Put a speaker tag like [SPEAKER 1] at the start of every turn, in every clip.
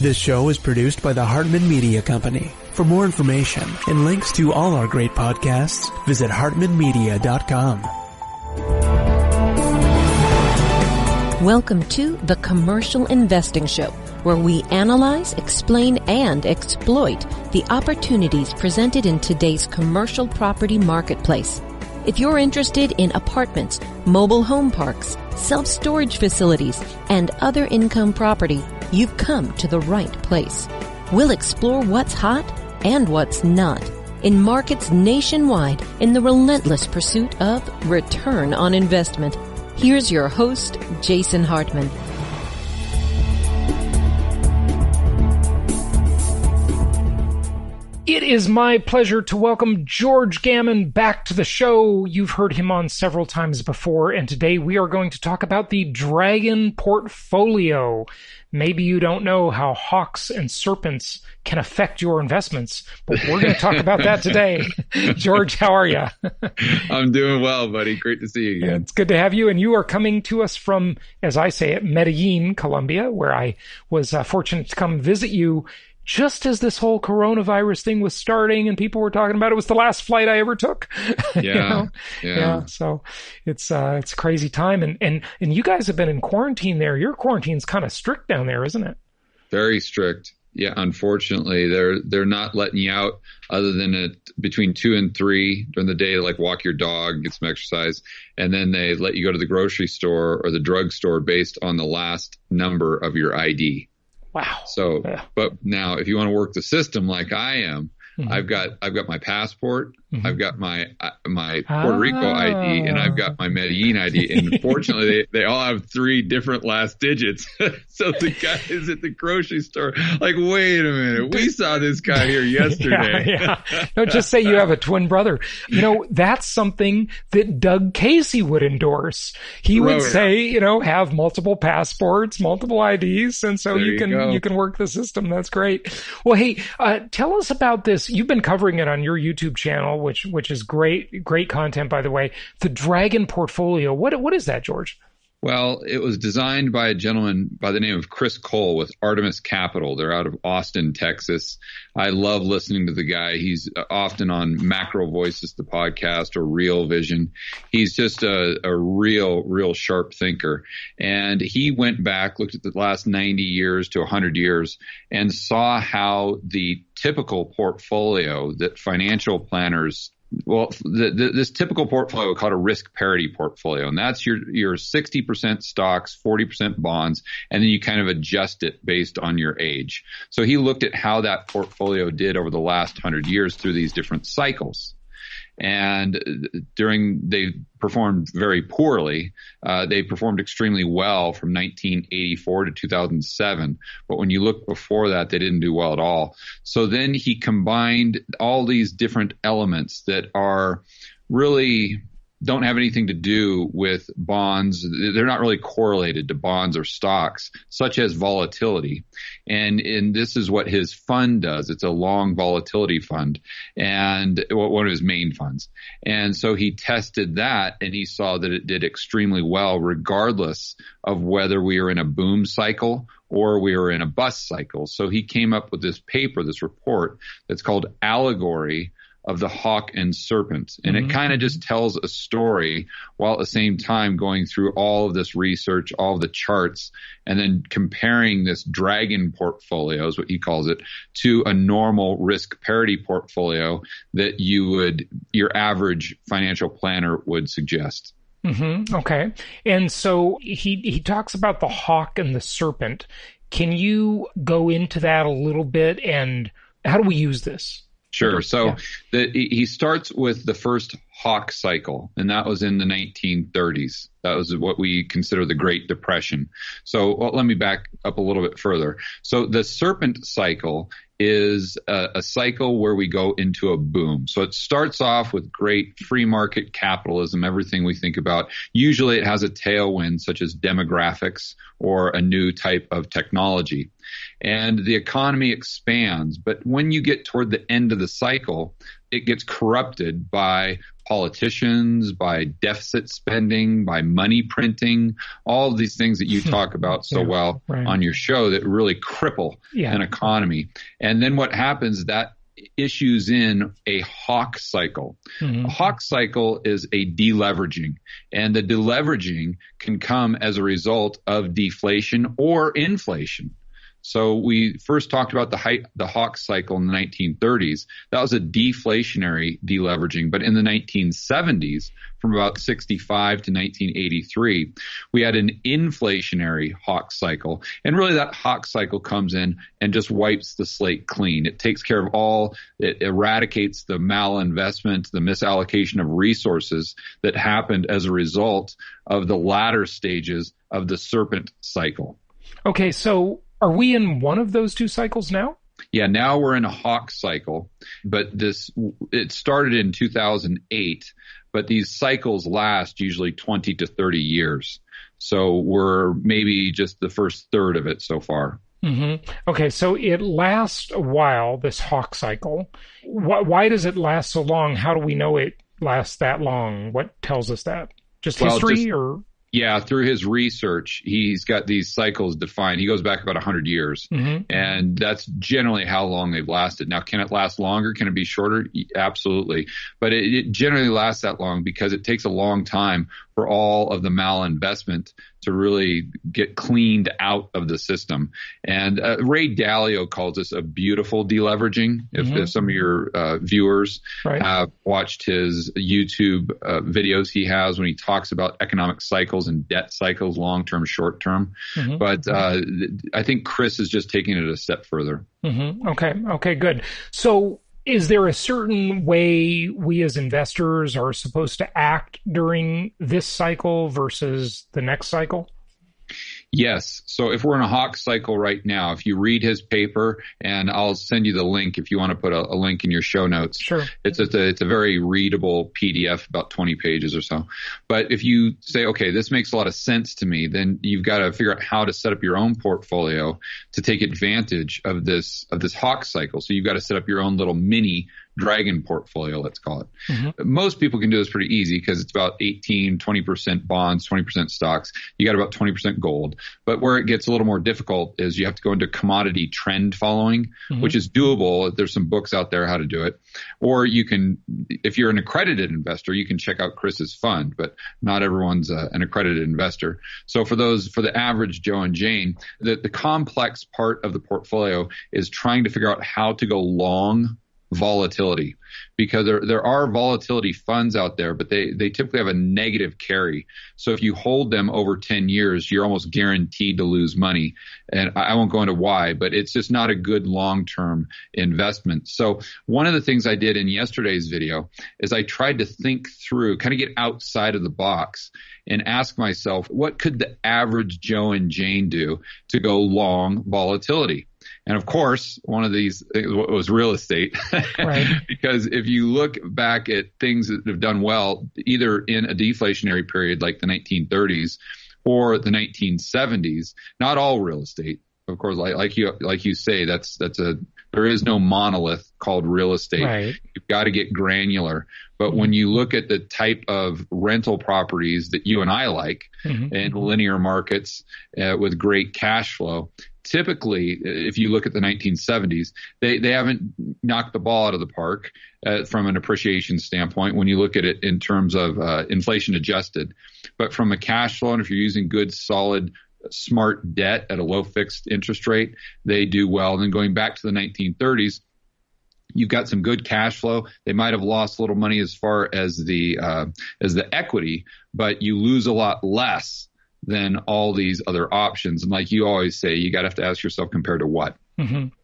[SPEAKER 1] This show is produced by the Hartman Media Company. For more information and links to all our great podcasts, visit hartmanmedia.com.
[SPEAKER 2] Welcome to The Commercial Investing Show, where we analyze, explain, and exploit the opportunities presented in today's commercial property marketplace. If you're interested in apartments, mobile home parks, self-storage facilities, and other income property, you've come to the right place. We'll explore what's hot and what's not in markets nationwide in the relentless pursuit of return on investment. Here's your host, Jason Hartman.
[SPEAKER 3] It is my pleasure to welcome George Gammon back to the show. You've heard him on several times before, and today we are going to talk about the Dragon Portfolio. Maybe you don't know how hawks and serpents can affect your investments, but we're going to talk about that today. George, how are you?
[SPEAKER 4] I'm doing well, buddy. Great to see you again.
[SPEAKER 3] It's good to have you. And you are coming to us from, as I say it, Medellin, Colombia, where I was fortunate to come visit you just as this whole coronavirus thing was starting and people were talking about it. Was the last flight I ever took.
[SPEAKER 4] Yeah.
[SPEAKER 3] Yeah. So it's a crazy time. And you guys have been in quarantine there. Your quarantine's kind of strict down there, isn't it?
[SPEAKER 4] Very strict. Yeah. Unfortunately, they're not letting you out other than between 2 and 3 during the day to like walk your dog, get some exercise. And then they let you go to the grocery store or the drugstore based on the last number of your ID.
[SPEAKER 3] Wow.
[SPEAKER 4] So, but now if you want to work the system like I am, I've got my passport, I've got my Puerto Rico ID, and I've got my Medellin ID. And unfortunately, they all have 3 different last digits. So the guy is at the grocery store like, wait a minute, we saw this guy here yesterday.
[SPEAKER 3] Yeah. Don't just say you have a twin brother. You know, that's something that Doug Casey would endorse. He would say, have multiple passports, multiple IDs, and so you can work the system. That's great. Well, hey, tell us about this. You've been covering it on your YouTube channel, which is great content, by the way. The Dragon Portfolio. What is that, George?
[SPEAKER 4] Well, it was designed by a gentleman by the name of Chris Cole with Artemis Capital. They're out of Austin, Texas. I love listening to the guy. He's often on Macro Voices, the podcast, or Real Vision. He's just a real sharp thinker. And he went back, looked at the last 90 years to 100 years, and saw how the typical portfolio that financial planners this typical portfolio called a risk parity portfolio, and that's your 60% stocks, 40% bonds, and then you kind of adjust it based on your age. So he looked at how that portfolio did over the last 100 years through these different cycles. And they performed very poorly. They performed extremely well from 1984 to 2007. But when you look before that, they didn't do well at all. So then he combined all these different elements that are really don't have anything to do with bonds. They're not really correlated to bonds or stocks, such as volatility. And this is what his fund does. It's a long volatility fund, and one of his main funds. And so he tested that, and he saw that it did extremely well, regardless of whether we were in a boom cycle or we were in a bust cycle. So he came up with this paper, this report that's called Allegory of the Hawk and Serpents. And it kind of just tells a story while at the same time going through all of this research, all of the charts, and then comparing this dragon portfolio, is what he calls it, to a normal risk parity portfolio that your average financial planner would suggest.
[SPEAKER 3] Okay. And so he talks about the hawk and the serpent. Can you go into that a little bit, and how do we use this?
[SPEAKER 4] Sure. So he starts with the first hawk cycle, and that was in the 1930s. That was what we consider the Great Depression. So let me back up a little bit further. So the serpent cycle is a cycle where we go into a boom. So it starts off with great free market capitalism, everything we think about. Usually it has a tailwind such as demographics or a new type of technology. and the economy expands. But when you get toward the end of the cycle, it gets corrupted by politicians, by deficit spending, by money printing, all of these things that you talk about so well on your show that really cripple an economy. And then what happens, that issues in a Hawk cycle. A Hawk cycle is a deleveraging, and the deleveraging can come as a result of deflation or inflation. So we first talked about the Hawk cycle in the 1930s. That was a deflationary deleveraging. But in the 1970s, from about 65 to 1983, we had an inflationary Hawk cycle. And really that Hawk cycle comes in and just wipes the slate clean. It takes care of it eradicates the malinvestment, the misallocation of resources that happened as a result of the latter stages of the serpent cycle.
[SPEAKER 3] Okay, so are we in one of those two cycles now?
[SPEAKER 4] Yeah, now we're in a Hawk cycle, but it started in 2008, but these cycles last usually 20 to 30 years. So we're maybe just the first third of it so far.
[SPEAKER 3] Okay, so it lasts a while, this Hawk cycle. Why does it last so long? How do we know it lasts that long? What tells us that? Just history or?
[SPEAKER 4] Yeah, through his research, he's got these cycles defined. He goes back about 100 years, and that's generally how long they've lasted. Now, can it last longer? Can it be shorter? Absolutely. But it generally lasts that long because it takes a long time for all of the malinvestment to really get cleaned out of the system. And Ray Dalio calls this a beautiful deleveraging. If some of your viewers have watched his YouTube videos he has when he talks about economic cycles and debt cycles, long-term, short-term. But I think Chris is just taking it a step further.
[SPEAKER 3] Okay, good. So is there a certain way we as investors are supposed to act during this cycle versus the next cycle?
[SPEAKER 4] Yes. So if we're in a Hawk cycle right now, if you read his paper, and I'll send you the link if you want to put a link in your show notes.
[SPEAKER 3] Sure.
[SPEAKER 4] It's a very readable PDF, about 20 pages or so. But if you say, okay, this makes a lot of sense to me, then you've got to figure out how to set up your own portfolio to take advantage of this Hawk cycle. So you've got to set up your own little mini dragon portfolio, let's call it. Most people can do this pretty easy because it's about 20% bonds, 20% stocks. You got about 20% gold. But where it gets a little more difficult is you have to go into commodity trend following, which is doable. There's some books out there how to do it. Or you can, if you're an accredited investor, you can check out Chris's fund, but not everyone's an accredited investor. So for the average Joe and Jane, the complex part of the portfolio is trying to figure out how to go long volatility, because there are volatility funds out there, but they typically have a negative carry. So if you hold them over 10 years, you're almost guaranteed to lose money. And I won't go into why, but it's just not a good long-term investment. So one of the things I did in yesterday's video is I tried to think through, kind of get outside of the box and ask myself, what could the average Joe and Jane do to go long volatility? And of course, one of these was real estate, because if you look back at things that have done well, either in a deflationary period like the 1930s or the 1970s, not all real estate, of course, like you say, there is no monolith called real estate. You've got to get granular. But when you look at the type of rental properties that you and I like in linear markets with great cash flow, typically, if you look at the 1970s, they haven't knocked the ball out of the park from an appreciation standpoint when you look at it in terms of inflation adjusted. But from a cash flow, and if you're using good, solid, smart debt at a low fixed interest rate, they do well. And then going back to the 1930s, you've got some good cash flow. They might have lost a little money as far as the equity, but you lose a lot less than all these other options. And like you always say, you got to have to ask yourself, compared to what?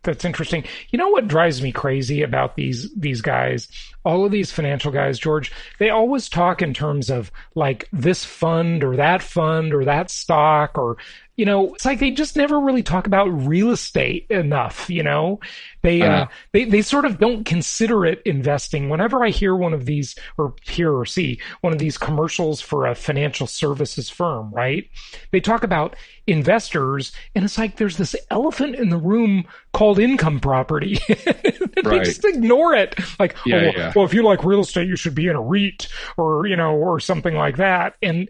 [SPEAKER 3] That's interesting. You know what drives me crazy about these guys, all of these financial guys, George, they always talk in terms of like this fund or that stock, or, you know, it's like they just never really talk about real estate enough, you know. They sort of don't consider it investing. Whenever I hear one of these see one of these commercials for a financial services firm, right? They talk about investors. And it's like there's this elephant in the room called income property. They just ignore it. Like, well, if you like real estate, you should be in a REIT or, or something like that. And,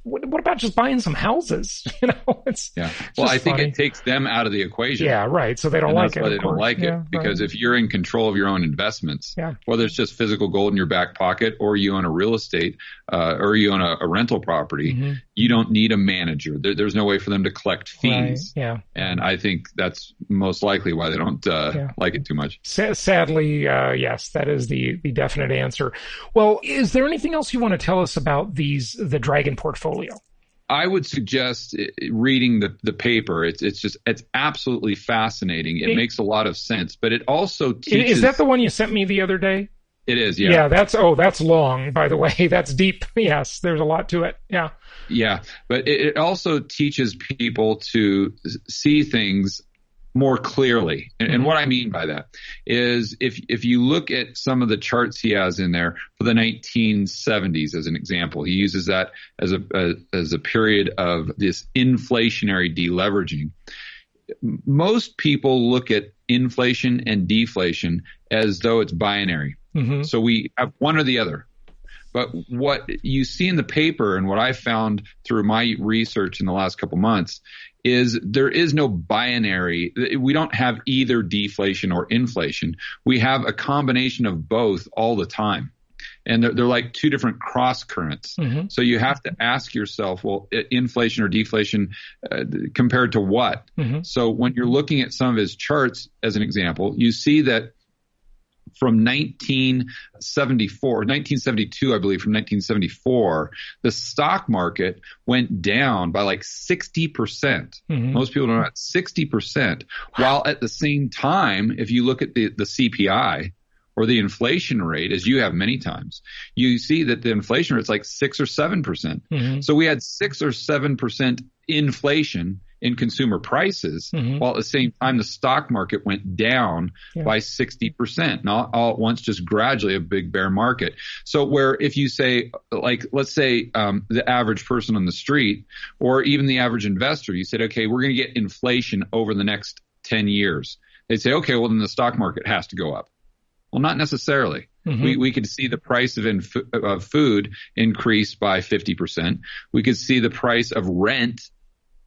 [SPEAKER 3] what about just buying some houses?
[SPEAKER 4] Well, I think it takes them out of the equation.
[SPEAKER 3] Yeah, right. So they don't like it.
[SPEAKER 4] That's why they don't like it. Because if you're in control of your own investments, whether it's just physical gold in your back pocket or you own a real estate or you own a rental property, you don't need a manager. There's no way for them to collect fees.
[SPEAKER 3] Right. Yeah.
[SPEAKER 4] And I think that's most likely why they don't like it too much.
[SPEAKER 3] Sadly, yes, that is the definite answer. Well, is there anything else you want to tell us about the Dragon portfolio?
[SPEAKER 4] I would suggest reading the paper. It's absolutely fascinating. It makes a lot of sense, but it also teaches. Is
[SPEAKER 3] that the one you sent me the other day?
[SPEAKER 4] It is, yeah.
[SPEAKER 3] Yeah, that's long, by the way. That's deep. Yes, there's a lot to it. Yeah.
[SPEAKER 4] Yeah, but it also teaches people to see things more clearly. And what I mean by that is if you look at some of the charts he has in there for the 1970s as an example, he uses that as a period of this inflationary deleveraging. Most people look at inflation and deflation as though it's binary. So we have one or the other. But what you see in the paper and what I found through my research in the last couple months is there is no binary. We don't have either deflation or inflation. We have a combination of both all the time. And they're like two different cross currents. So you have to ask yourself, well, inflation or deflation compared to what? So when you're looking at some of his charts, as an example, you see that from 1972, I believe, from 1974, the stock market went down by like 60%. Most people don't know that, 60%. While at the same time, if you look at the CPI or the inflation rate, as you have many times, you see that the inflation rate is like 6 or 7%. So we had 6 or 7% inflation in consumer prices, while at the same time the stock market went down by 60%, not all at once, just gradually, a big bear market. So where if you say, like, let's say the average person on the street or even the average investor, you said, okay, we're going to get inflation over the next 10 years. They'd say, okay, well then the stock market has to go up. Well, not necessarily. We could see the price of food increase by 50%. We could see the price of rent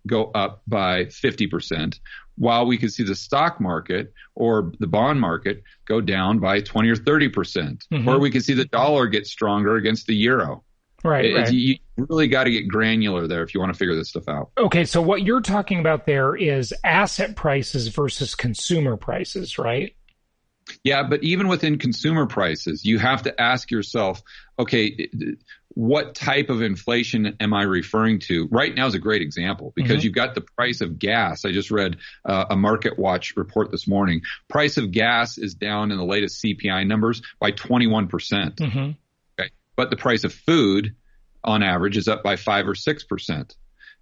[SPEAKER 4] go up by 50%, while we could see the stock market or the bond market go down by 20 or 30%. Or we could see the dollar get stronger against the euro. Right. You really got to get granular there if you want to figure this stuff out.
[SPEAKER 3] Okay, so what you're talking about there is asset prices versus consumer prices, right?
[SPEAKER 4] Yeah, but even within consumer prices, you have to ask yourself, okay, what type of inflation am I referring to? Right now is a great example because you've got the price of gas. I just read a Market Watch report this morning. Price of gas is down in the latest CPI numbers by 21%. Okay? But the price of food on average is up by 5 or 6%.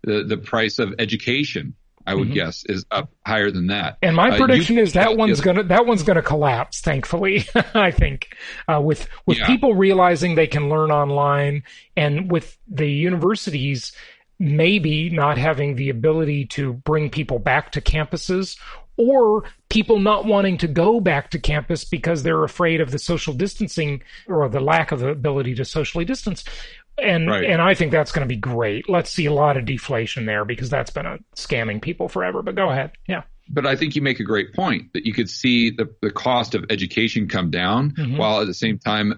[SPEAKER 4] The price of education, I would guess, is up higher than that.
[SPEAKER 3] And my prediction is that one's gonna collapse. Thankfully, I think with people realizing they can learn online, and with the universities maybe not having the ability to bring people back to campuses, or people not wanting to go back to campus because they're afraid of the social distancing or the lack of the ability to socially distance. And I think that's going to be great. Let's see a lot of deflation there because that's been scamming people forever. But go ahead. Yeah.
[SPEAKER 4] But I think you make a great point that you could see the cost of education come down while at the same time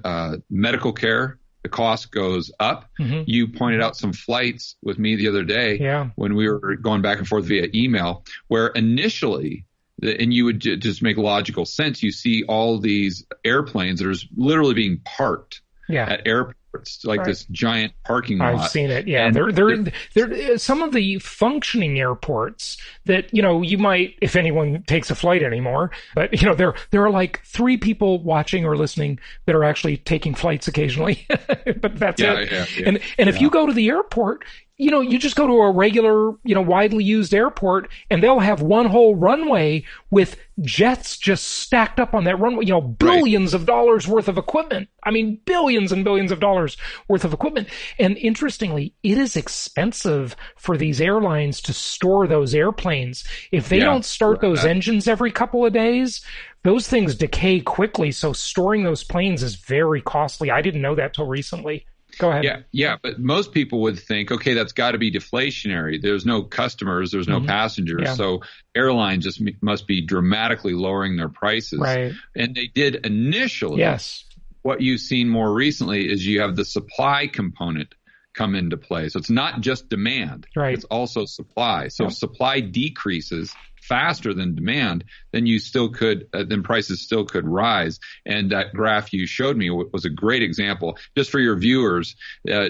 [SPEAKER 4] medical care, the cost goes up. You pointed out some flights with me the other day when we were going back and forth via email where initially, and you would just make logical sense, you see all these airplanes that are literally being parked at airports. It's like this giant parking lot.
[SPEAKER 3] I've seen it. Yeah, they're some of the functioning airports that you might, if anyone takes a flight anymore. But there are like 3 people watching or listening that are actually taking flights occasionally. But that's it. And if you go to the airport, you just go to a regular, widely used airport and they'll have one whole runway with jets just stacked up on that runway, billions of dollars worth of equipment. I mean, billions and billions of dollars worth of equipment. And interestingly, it is expensive for these airlines to store those airplanes. If they don't start those engines every couple of days, those things decay quickly. So storing those planes is very costly. I didn't know that till recently. Go ahead.
[SPEAKER 4] Yeah, but most people would think, okay, that's got to be deflationary. There's no customers, there's no passengers, so airlines just must be dramatically lowering their prices.
[SPEAKER 3] Right.
[SPEAKER 4] And they did initially.
[SPEAKER 3] Yes.
[SPEAKER 4] What you've seen more recently is you have the supply component come into play. So it's not just demand, it's also supply. So if supply decreases faster than demand, then you still could, then prices still could rise. And that graph you showed me was a great example. Just for your viewers,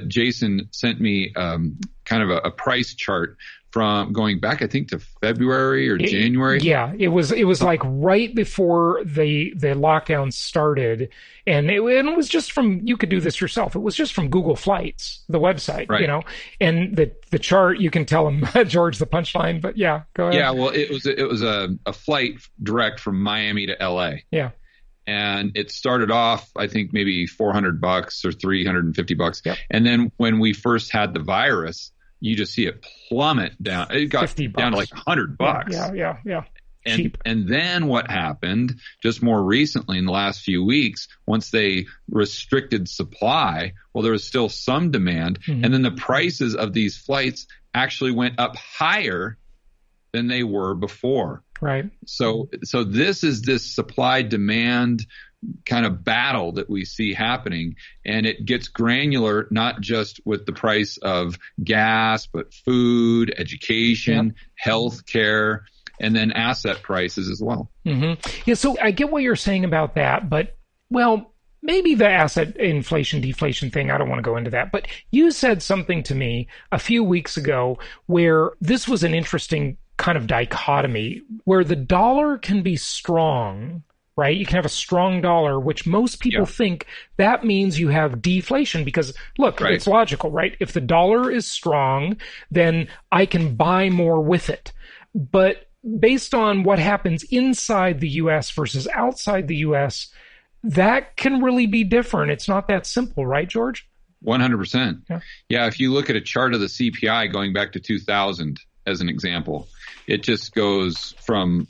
[SPEAKER 4] Jason sent me kind of a price chart from going back, I think, to February or January.
[SPEAKER 3] Yeah, it was like right before the lockdown started, and it was just from, you could do this yourself. It was just from Google Flights, the website, and the chart, you can tell him, George, the punchline, but yeah, go ahead.
[SPEAKER 4] Yeah, well, it was a flight direct from Miami to LA.
[SPEAKER 3] Yeah.
[SPEAKER 4] And it started off, I think, maybe $400 or $350.
[SPEAKER 3] Yep.
[SPEAKER 4] And then when we first had the virus, you just see it plummet down. It got down to like $100.
[SPEAKER 3] Yeah.
[SPEAKER 4] And then what happened just more recently in the last few weeks, once they restricted supply, well, there was still some demand. And then the prices of these flights actually went up higher than they were before.
[SPEAKER 3] Right.
[SPEAKER 4] So this is this supply demand kind of battle that we see happening, and it gets granular, not just with the price of gas, but food, education, healthcare, and then asset prices as well.
[SPEAKER 3] Yeah. So I get what you're saying about that, but maybe the asset inflation, deflation thing, I don't want to go into that, but you said something to me a few weeks ago where this was an interesting kind of dichotomy where the dollar can be strong, right? You can have a strong dollar, which most people think that means you have deflation because, look, it's logical, right? If the dollar is strong, then I can buy more with it. But based on what happens inside the U.S. versus outside the U.S., that can really be different. It's not that simple, right, George?
[SPEAKER 4] 100%. Yeah, if you look at a chart of the CPI going back to 2000 as an example, it just goes from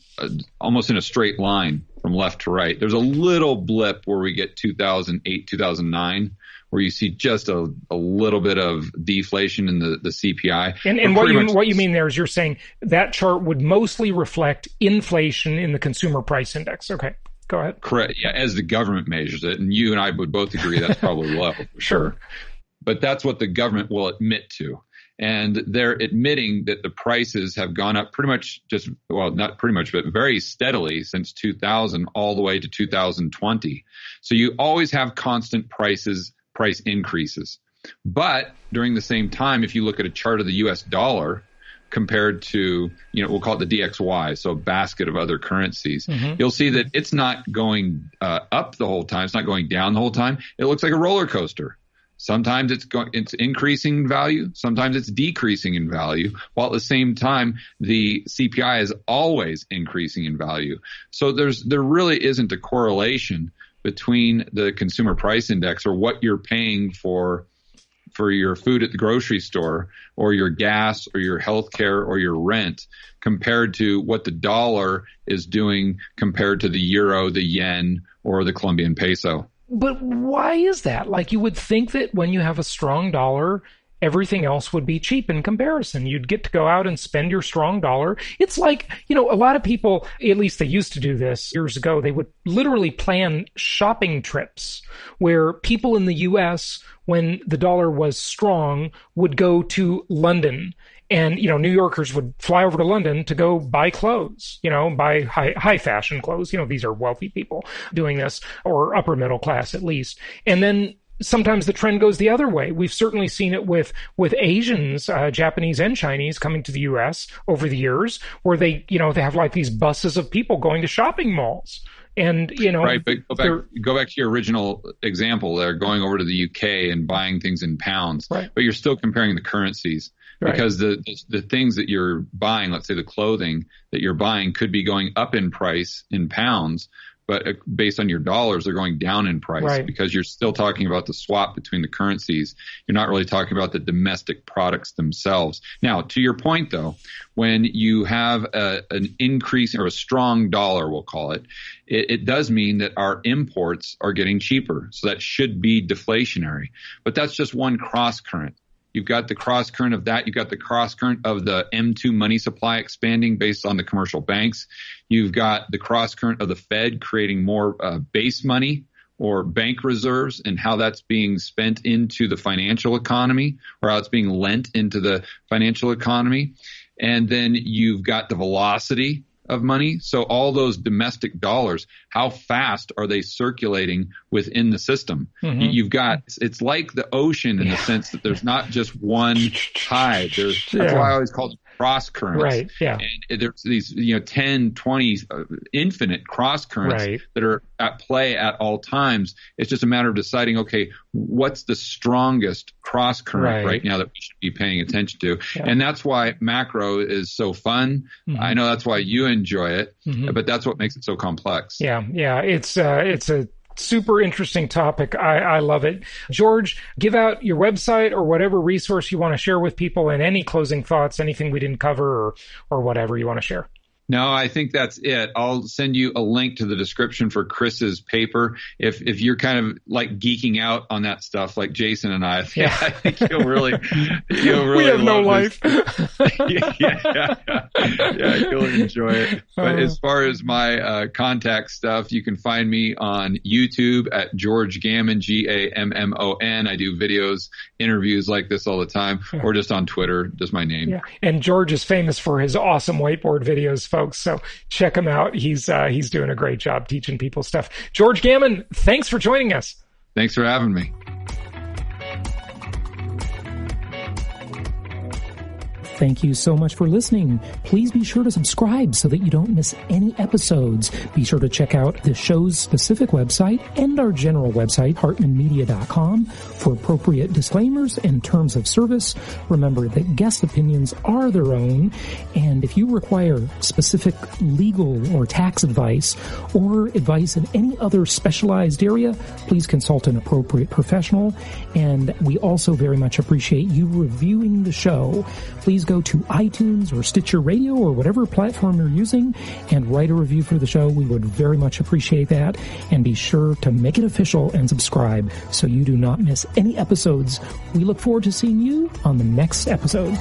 [SPEAKER 4] almost in a straight line from left to right. There's a little blip where we get 2008, 2009, where you see just a little bit of deflation in the CPI.
[SPEAKER 3] And what you mean there is you're saying that chart would mostly reflect inflation in the consumer price index. Okay, go ahead.
[SPEAKER 4] Correct. Yeah, as the government measures it. And you and I would both agree that's probably low. For sure. But that's what the government will admit to. And they're admitting that the prices have gone up pretty much not pretty much, but very steadily since 2000 all the way to 2020. So you always have constant price increases. But during the same time, if you look at a chart of the US dollar compared to, we'll call it the DXY, so a basket of other currencies, you'll see that it's not going up the whole time. It's not going down the whole time. It looks like a roller coaster. Sometimes it's increasing in value. Sometimes it's decreasing in value. While at the same time, the CPI is always increasing in value. So there really isn't a correlation between the consumer price index or what you're paying for your food at the grocery store or your gas or your healthcare or your rent compared to what the dollar is doing compared to the euro, the yen, or the Colombian peso.
[SPEAKER 3] But why is that? Like, you would think that when you have a strong dollar, everything else would be cheap in comparison. You'd get to go out and spend your strong dollar. It's like, a lot of people, at least they used to do this years ago, they would literally plan shopping trips where people in the U.S., when the dollar was strong, would go to London. And, New Yorkers would fly over to London to go buy clothes, buy high fashion clothes. These are wealthy people doing this, or upper middle class at least. And then sometimes the trend goes the other way. We've certainly seen it with Asians, Japanese and Chinese, coming to the U.S. over the years, where they have like these buses of people going to shopping malls. And,
[SPEAKER 4] right, but go back to your original example. They're going over to the UK and buying things in pounds,
[SPEAKER 3] right.
[SPEAKER 4] But you're still comparing the currencies. because the things that you're buying, let's say the clothing that you're buying, could be going up in price in pounds, but based on your dollars, they're going down in price because you're still talking about the swap between the currencies. You're not really talking about the domestic products themselves. Now, to your point, though, when you have an increase or a strong dollar, we'll call it, it does mean that our imports are getting cheaper. So that should be deflationary. But that's just one cross current. You've got the cross current of that. You've got the cross current of the M2 money supply expanding based on the commercial banks. You've got the cross current of the Fed creating more base money or bank reserves and how that's being spent into the financial economy or how it's being lent into the financial economy. And then you've got the velocity of money. So all those domestic dollars, how fast are they circulating within the system? You've got, it's like the ocean in the sense that there's not just one tide. That's why I always call it cross currents.
[SPEAKER 3] Right. Yeah.
[SPEAKER 4] And there's these, 10, 20 infinite cross currents that are at play at all times. It's just a matter of deciding, okay, what's the strongest cross current right now that we should be paying attention to? Yeah. And that's why macro is so fun. I know that's why you enjoy it, but that's what makes it so complex.
[SPEAKER 3] Yeah. It's a super interesting topic. I love it. George, give out your website or whatever resource you want to share with people, and any closing thoughts, anything we didn't cover or whatever you want to share.
[SPEAKER 4] No, I think that's it. I'll send you a link to the description for Chris's paper. If you're kind of like geeking out on that stuff, like Jason and I think you'll really
[SPEAKER 3] we have no life.
[SPEAKER 4] You'll enjoy it. But as far as my contact stuff, you can find me on YouTube at George Gammon, Gammon. I do videos, interviews like this all the time, or just on Twitter, just my name.
[SPEAKER 3] Yeah. And George is famous for his awesome whiteboard videos, folks. So check him out. He's doing a great job teaching people stuff. George Gammon, thanks for joining us.
[SPEAKER 4] Thanks for having me.
[SPEAKER 5] Thank you so much for listening. Please be sure to subscribe so that you don't miss any episodes. Be sure to check out the show's specific website and our general website, hartmanmedia.com, for appropriate disclaimers and terms of service. Remember that guest opinions are their own, and if you require specific legal or tax advice or advice in any other specialized area, please consult an appropriate professional. And we also very much appreciate you reviewing the show. Please go to iTunes or Stitcher Radio or whatever platform you're using and write a review for the show. We would very much appreciate that. And be sure to make it official and subscribe so you do not miss any episodes. We look forward to seeing you on the next episode.